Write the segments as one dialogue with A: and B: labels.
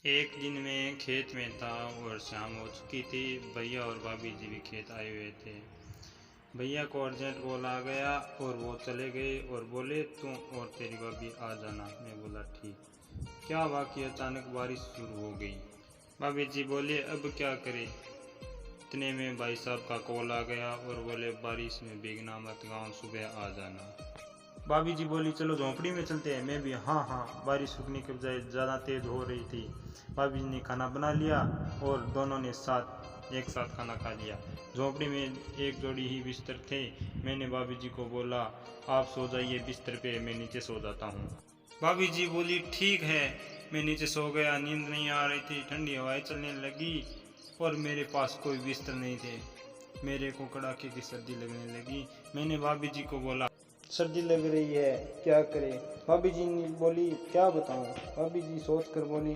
A: एक दिन मैं खेत में था और शाम हो चुकी थी। भैया और भाभी जी भी खेत आए हुए थे। भैया को अर्जेंट कॉल आ गया और वो चले गए और बोले तू और तेरी भाभी आ जाना। मैं बोला ठीक। क्या हुआ कि अचानक बारिश शुरू हो गई। भाभी जी बोले अब क्या करें। इतने में भाई साहब का कॉल आ गया और बोले बारिश में भीगना मत, गाँव सुबह आ जाना। भाभी जी बोली चलो झोंपड़ी में चलते हैं। मैं भी हाँ हाँ। बारिश रुकने के बजाय ज़्यादा तेज़ हो रही थी। भाभी जी ने खाना बना लिया और दोनों ने एक साथ खाना खा लिया। झोंपड़ी में एक जोड़ी ही बिस्तर थे। मैंने भाभी जी को बोला आप सो जाइए बिस्तर पे, मैं नीचे सो जाता हूँ। भाभी जी बोली ठीक है। मैं नीचे सो गया। नींद नहीं आ रही थी, ठंडी हवाएं चलने लगी और मेरे पास कोई बिस्तर नहीं थे। मेरे को कड़ाके की सर्दी लगने लगी। मैंने भाभी जी को बोला सर्दी लग रही है, क्या करें। भाभी जी ने बोली क्या बताऊं। भाभी जी सोच कर बोली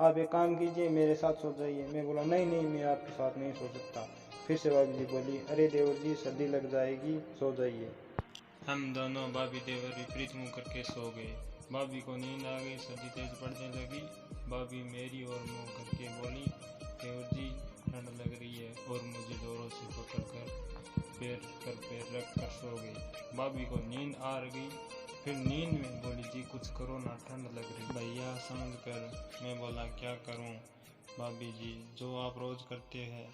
A: आप एक काम कीजिए, मेरे साथ सो जाइए। मैं बोला नहीं नहीं, मैं आपके साथ नहीं सो सकता। फिर से भाभी जी बोली अरे देवर जी सर्दी लग जाएगी, सो जाइए। हम दोनों भाभी देवर विपरीत मुंह करके सो गए। भाभी को नींद आ गई, सर्दी तेज पड़ने लगी। भाभी मेरी ओर मुंह करके बोली देवर जी ठंड लग रही है और मुझे जोरों से पकड़कर पैर रख कर सो गई। भाभी को नींद आ गई। फिर नींद में बोली जी कुछ करो ना, ठंड लग रही। भैया समझ कर मैं बोला क्या करूं। भाभी जी जो आप रोज़ करते हैं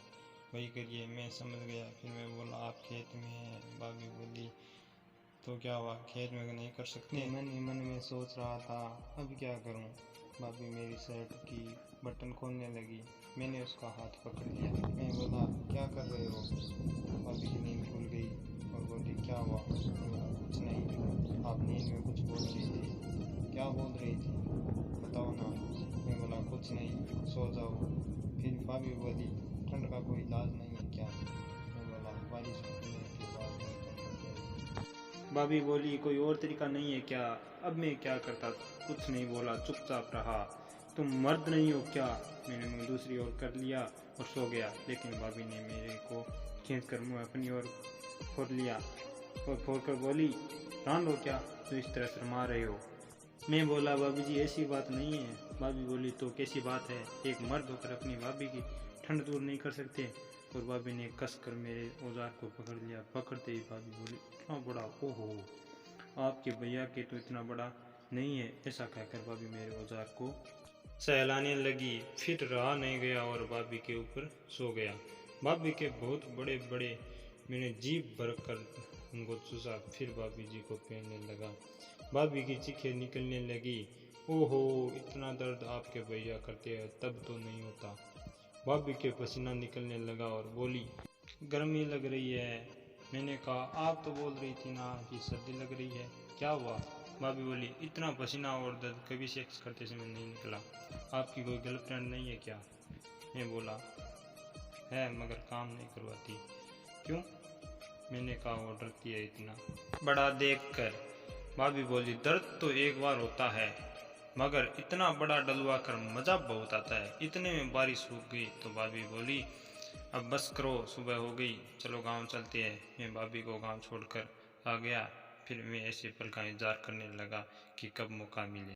A: वही करिए। मैं समझ गया। फिर मैं बोला आप खेत में हैं। भाभी बोली तो क्या हुआ, खेत में नहीं कर सकते। मन ही मन में सोच रहा था अब क्या करूं। भाभी मेरी शर्ट की बटन खोलने लगी। मैंने उसका हाथ पकड़ लिया। मैं बोला क्या कर रहे हो। भाभी की नींद खुल गई और बोली क्या हुआ। मैं बोला कुछ नहीं, आप नींद में कुछ बोल रही थी। क्या बोल रही थी बताओ ना। मैं बोला कुछ नहीं, सो जाओ। फिर भाभी बोली ठंड का कोई इलाज नहीं है क्या। मैं बोला बारिश रुकने के बाद नहीं करना। भाभी बोली कोई और तरीका नहीं है क्या। अब मैं क्या करता, कुछ नहीं बोला, चुपचाप रहा। तुम मर्द नहीं हो क्या। मैंने मुंह दूसरी ओर कर लिया और सो गया। लेकिन भाभी ने मेरे को खींच कर मुँह अपनी ओर फोड़ लिया और फोड़ कर बोली रांड हो क्या, तो इस तरह शर्मा रहे हो। मैं बोला भाभी जी ऐसी बात नहीं है। भाभी बोली तो कैसी बात है, एक मर्द होकर अपनी भाभी की ठंड दूर नहीं कर सकते। और भाभी ने कस कर मेरे औजार को पकड़ लिया। पकड़ते ही भाभी बोली इतना बड़ा, ओहो आपके भैया के तो इतना बड़ा नहीं है। ऐसा कहकर भाभी मेरे औजार को सहलाने लगी। फिर रहा नहीं गया और भाभी के ऊपर सो गया। भाभी के बहुत बड़े बड़े मैंने जीभ भर कर उनको चूसा। फिर भाभी जी को पहनने लगा। भाभी की चीखें निकलने लगी। ओहो इतना दर्द आपके भैया करते हैं तब तो नहीं होता। भाभी के पसीना निकलने लगा और बोली गर्मी लग रही है। मैंने कहा आप तो बोल रही थी ना कि सर्दी लग रही है, क्या हुआ। भाभी बोली इतना पसीना और दर्द कभी सेक्स करते समय नहीं निकला। आपकी कोई गर्लफ्रेंड नहीं है क्या। मैं बोला है मगर काम नहीं करवाती। क्यों। मैंने कहा वो डरती है इतना बड़ा देखकर। भाभी बोली दर्द तो एक बार होता है मगर इतना बड़ा डलवा कर मजा बहुत आता है। इतने में बारिश रुक गई तो भाभी बोली अब बस करो, सुबह हो गई, चलो गांव चलते हैं। मैं भाभी को गांव छोड़कर आ गया। फिर मैं ऐसे पल का इंतजार करने लगा कि कब मौका मिले।